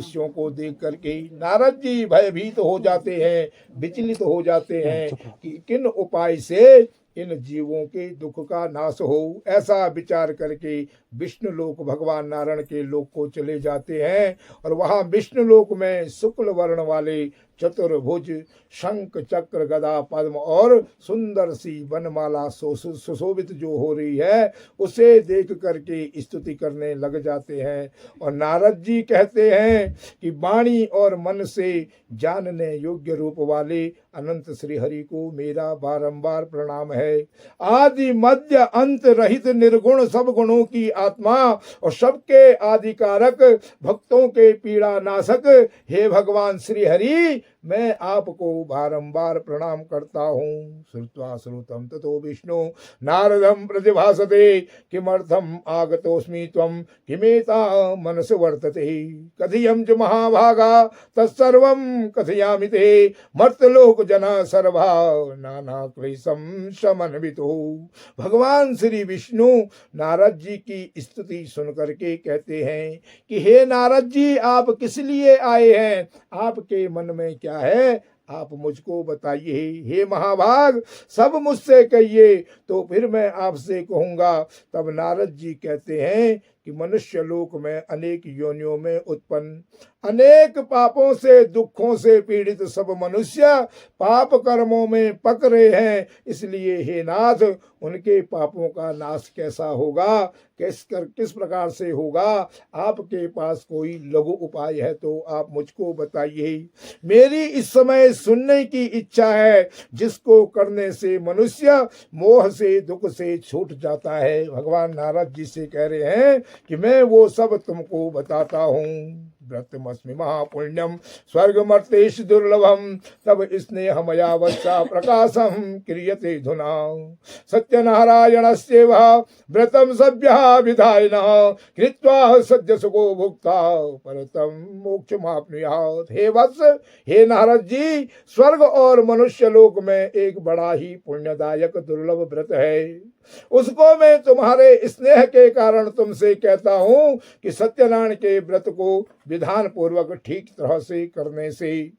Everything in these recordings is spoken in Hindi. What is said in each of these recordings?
मनुष्यों को देख करके नारद जी भयभीत हो जाते हैं, विचलित हो जाते हैं कि किन उपाय से इन जीवों के दुख का नाश हो। ऐसा विचार करके विष्णु लोक भगवान नारायण के लोक को चले जाते हैं और वहां विष्णु लोक में शुक्ल वर्ण वाले चतुर्भुज शंख चक्र गदा पद्म और सुंदर सी वनमाला सुशोभित जो हो रही है उसे देख करके स्तुति करने लग जाते हैं। और नारद जी कहते हैं कि वाणी और मन से जानने योग्य रूप वाले अनंत श्री हरि को मेरा बारंबार प्रणाम है। आदि मध्य अंत रहित निर्गुण सब गुणों की आत्मा और सबके आदिकारक भक्तों के पीड़ा नाशक हे भगवान श्री हरि, मैं आपको बारंबार प्रणाम करता हूँ। श्रुत्वा श्रुतम ततो विष्णु नारदम प्रतिभासते किमर्थम आगतोस्मि त्वं किमेता मनस वर्तते कथियं च महाभागा तत्सर्वं कथयामि ते मर्तलोक जना सर्वा नाना क्लेशम समन्वितो। भगवान श्री विष्णु नारद जी की स्तुति सुन करके कहते हैं कि हे नारद जी, आप किस लिए आए हैं, आपके मन में क्या है, आप मुझको बताइए। हे महाभाग, सब मुझसे कहिए तो फिर मैं आपसे कहूंगा। तब नारद जी कहते हैं कि मनुष्य लोक में अनेक योनियों में उत्पन्न अनेक पापों से दुखों से पीड़ित सब मनुष्य पाप कर्मों में पक रहे हैं। इसलिए हे नाथ, उनके पापों का नाश कैसा होगा, किस प्रकार से होगा, आपके पास कोई लघु उपाय है तो आप मुझको बताइए। मेरी इस समय सुनने की इच्छा है जिसको करने से मनुष्य मोह से दुख से छूट जाता है। भगवान नारद जी से कह रहे हैं कि मैं वो सब तुमको बताता हूँ। व्रतमस्मि महापुण्यम स्वर्गमर्तेश दुर्लभम तब स्नेह मया वत्सा प्रकाशम क्रियते धुना सत्यनारायणस्यैव व्रतम सभ्यः विधायिनः कृत्वा सद्य सुखो भुक्ता परतम मोक्षमाप्नुयात्। हे वत्स, हे नारद जी, स्वर्ग और मनुष्य लोक में एक बड़ा ही पुण्यदायक दुर्लभ व्रत है। उसको मैं तुम्हारे स्नेह के कारण तुमसे कहता हूं कि सत्यनारायण के व्रत को विधान पूर्वक ठीक तरह से करने से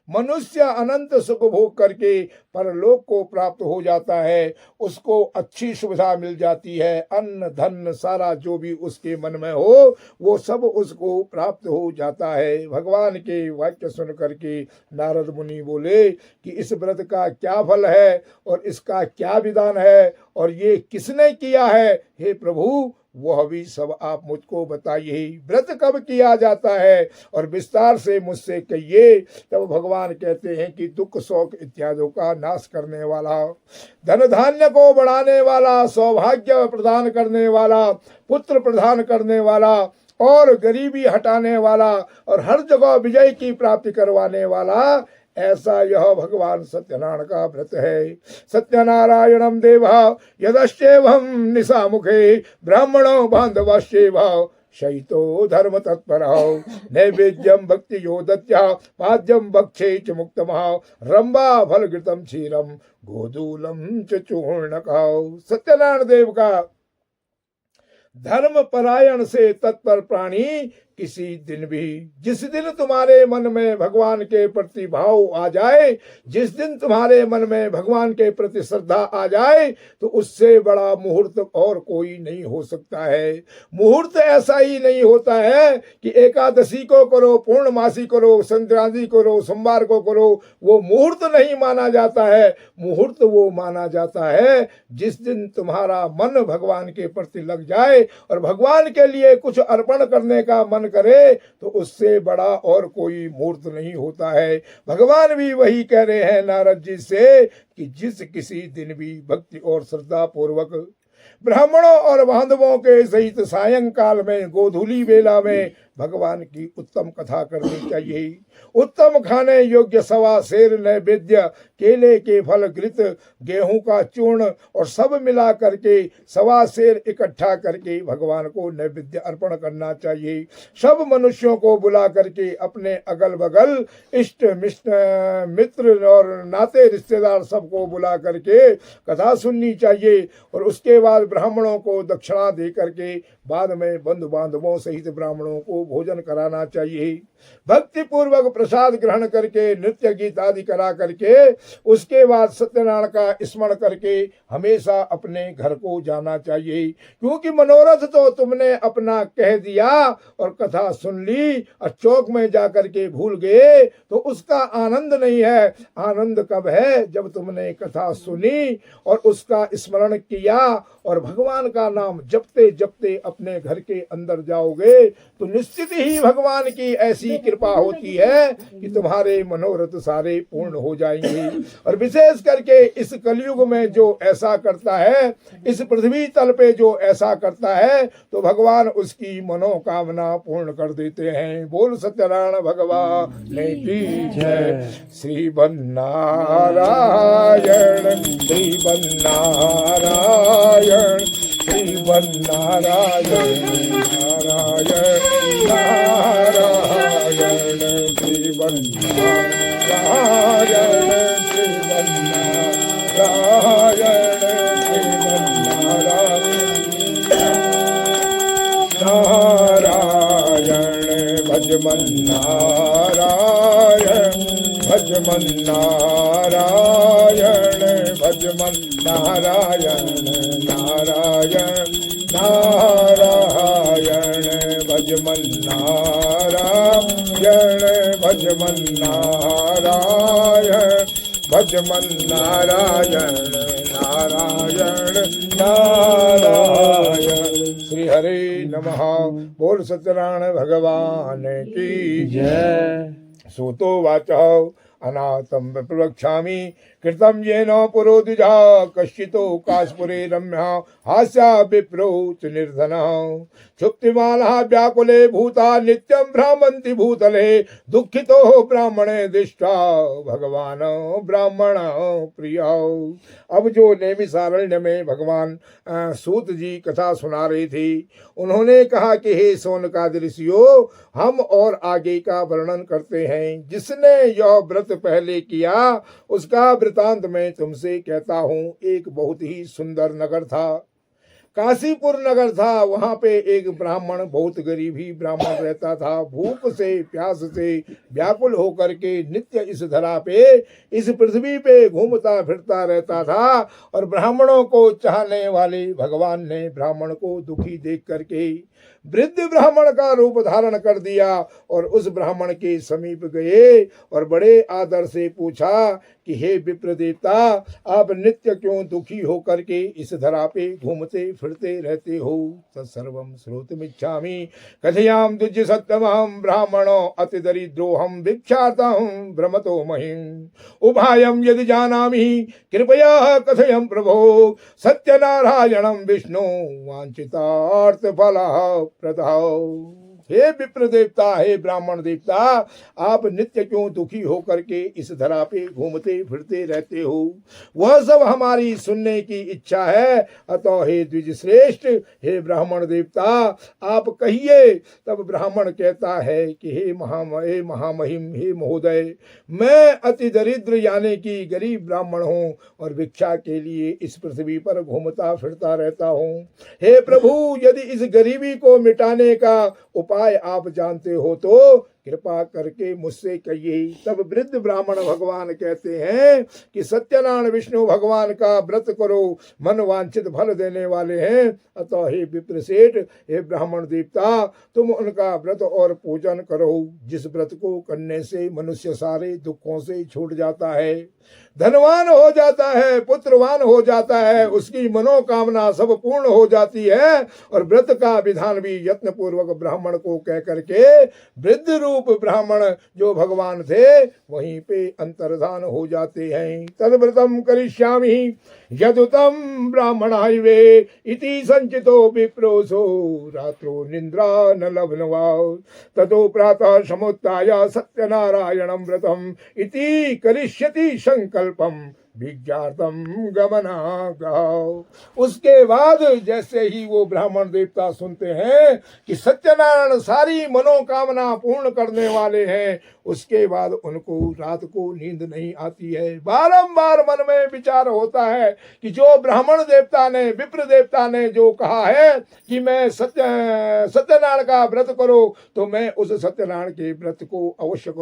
मनुष्य अनंत सुख भोग करके परलोक को प्राप्त हो जाता है। उसको अच्छी सुविधा मिल जाती है, अन्न धन सारा जो भी उसके मन में हो वो सब उसको प्राप्त हो जाता है। भगवान के वाक्य सुन करके नारद मुनि बोले कि इस व्रत का क्या फल है और इसका क्या विधान है और ये किसने किया है। हे प्रभु, वह भी सब आप मुझको बताइए। व्रत कब किया जाता है और विस्तार से मुझसे कहिए। तब भगवान कहते हैं कि दुख शोक इत्यादि का नाश करने वाला, धन धान्य को बढ़ाने वाला, सौभाग्य प्रदान करने वाला, पुत्र प्रदान करने वाला और गरीबी हटाने वाला और हर जगह विजय की प्राप्ति करवाने वाला, ऐसा यह भगवान सत्यनारायण का व्रत है। सत्यनारायणम देवा यदश्चैवं निशामुखे ब्राह्मणो बांधवश्चैव शयितो धर्म तत्पर नैवेद्यम भक्ति यो दत्या पाद्यम भक्षे च मुक्तमः रंबा फलघृतम क्षीरम गोधूलम च चूर्णकः। सत्यनारायण देव का धर्म परायण से तत्पर प्राणी किसी दिन भी, जिस दिन तुम्हारे मन में भगवान के प्रति भाव आ जाए, जिस दिन तुम्हारे मन में भगवान के प्रति श्रद्धा आ जाए, तो उससे बड़ा मुहूर्त और कोई नहीं हो सकता है। मुहूर्त ऐसा ही नहीं होता है कि एकादशी को करो, पूर्णमासी करो, संक्रांति करो, सोमवार को करो, वो मुहूर्त नहीं माना जाता है। मुहूर्त वो माना जाता है जिस दिन तुम्हारा मन भगवान के प्रति लग जाए और भगवान के लिए कुछ अर्पण करने का मन करे, तो उससे बड़ा और कोई मुहूर्त नहीं होता है। भगवान भी वही कह रहे हैं नारद जी से कि जिस किसी दिन भी भक्ति और श्रद्धा पूर्वक ब्राह्मणों और बांधवों के सहित सायंकाल में गोधूली बेला में भगवान की उत्तम कथा करनी चाहिए। उत्तम खाने योग्य सवा शेर नैवेद्य, केले के फल, घृत, गेहूं का चूर्ण और सब मिला करके सवा शेर इकट्ठा करके भगवान को नैवेद्य अर्पण करना चाहिए। सब मनुष्यों को बुला करके अपने अगल बगल इष्ट मित्र और नाते रिश्तेदार सबको बुला करके कथा सुननी चाहिए और उसके बाद ब्राह्मणों को दक्षिणा दे करके बाद में बंधु बांधवों सहित ब्राह्मणों को भोजन कराना चाहिए। भक्ति पूर्वक प्रसाद ग्रहण करके नृत्य गीत आदि करा करके उसके बाद सत्यनारायण का स्मरण करके हमेशा अपने घर को जाना चाहिए। क्योंकि मनोरथ तो तुमने अपना कह दिया और कथा सुन ली और चौक में जा करके भूल गए तो उसका आनंद नहीं है। आनंद कब है? जब तुमने कथा सुनी और उसका स्मरण किया और भगवान का नाम जपते जपते अपने घर के अंदर जाओगे तो निश्चित ही भगवान की ऐसी कृपा होती है कि तुम्हारे मनोरथ सारे पूर्ण हो जाएंगे। और विशेष करके इस कलयुग में जो ऐसा करता है, इस पृथ्वी तल पे जो ऐसा करता है तो भगवान उसकी मनोकामना पूर्ण कर देते हैं। बोल सत्यनारायण भगवान की जय। श्री वननारायण श्री वननारायण श्री वननारायण नारायण नारायण श्री वननारायण श्री वननारायण श्री वननारायण भज मन नारायण भज मन नारायण भज मन नारायण नारायण नारायण भज मन नारायण भज मन नारायण भज मन नारायण नारायण नारायण। श्री हरे नमः। बोल सत्यनारायण भगवान की जय। सूतो वाचः अनाथं प्रवक्ष्यामि कृतं येन पुरो द्विजा कश्चितो काशपुरे रम्या हास्या विप्रो च निर्धनः क्षुप्तिमानः व्याकुले भूता नित्यं भ्रमन्ति भूतले दुःखितो ब्राह्मणे दृष्ट्वा भगवान ब्राह्मण प्रिय। अब जो नैमिषारण्य में भगवान सूत जी कथा सुना रहे थे, उन्होंने कहा कि हे शौनकादि ऋषियों, हम और आगे का वर्णन करते हैं। जिसने यह व्रत पहले किया उसका वृतांत मैं तुमसे कहता हूँ। एक बहुत ही सुंदर नगर था, काशीपुर नगर था। वहां पे एक ब्राह्मण, बहुत गरीब ही ब्राह्मण रहता था। भूख से प्यास से व्याकुल होकर के नित्य इस धरा पे, इस पृथ्वी पे घूमता फिरता रहता था। और ब्राह्मणों को चाहने वाले भगवान ने ब्राह्मण को दुखी देख करके वृद्ध ब्राह्मण का रूप धारण कर दिया और उस ब्राह्मण के समीप गए और बड़े आदर से पूछा कि हे विप्र देवता, आप नित्य क्यों दुखी होकर के इस धरा पे घूमते फिरते रहते हो? तत्सर्वं श्रोतुमिच्छामि कथयाम द्विज सत्यमहं ब्राह्मणो अति दरिद्रोहम भिक्षार्थं भ्रमतो महिम् उभायं यदि जानामि कृपया कथयं प्रभो सत्यनारायणं विष्णु वांछितार्थ फलः प्रदाः। हे विप्र देवता, हे ब्राह्मण देवता, आप नित्य क्यों दुखी होकर के इस धरा पे घूमते फिरते रहते हो? वह सब हमारी सुनने की इच्छा है। अतः हे द्विज श्रेष्ठ, हे ब्राह्मण देवता, आप कहिए। तब ब्राह्मण कहता है कि हे महामहिम, हे महोदय, मैं अति दरिद्र यानी कि गरीब ब्राह्मण हूँ और भिक्षा के लिए इस पृथ्वी पर घूमता फिरता रहता हूँ। हे प्रभु, यदि इस गरीबी को मिटाने का उपाय आप जानते हो तो कृपा करके मुझसे कहिए। तब वृद्ध ब्राह्मण भगवान कहते हैं कि सत्यनारायण विष्णु भगवान का व्रत करो, मन वांछित फल देने वाले हैं। अतः हे विप्र सेठ, हे ब्राह्मण देवता, तुम उनका व्रत और पूजन करो। जिस व्रत को करने से मनुष्य सारे दुखों से छूट जाता है, धनवान हो जाता है, पुत्रवान हो जाता है, उसकी मनोकामना सब पूर्ण हो जाती है। और व्रत का विधान भी यत्न पूर्वक ब्राह्मण को कह करके वृद्ध रूप ब्राह्मण जो भगवान थे वहीं पे अंतर्धान हो जाते हैं। तद्व्रतम करिष्यामि यदुतम ब्राह्मणायवे इति संचितो विप्रोसो रात्रो निद्रा न लभ्नवा ततो प्रातः समुत्थाय सत्यनारायणं व्रतम इति करिष्यति संकल्पम भिक्षार्थम गमना गाओ। उसके बाद जैसे ही वो ब्राह्मण देवता सुनते हैं कि सत्यनारायण सारी मनोकामना पूर्ण करने वाले हैं, उसके बाद उनको रात को नींद नहीं आती है। बारंबार मन में विचार होता है कि जो ब्राह्मण देवता ने, विप्र देवता ने जो कहा है कि मैं सत्यनारायण का व्रत करो, तो मैं उस सत्यनारायण के व्रत को अवश्य करूं।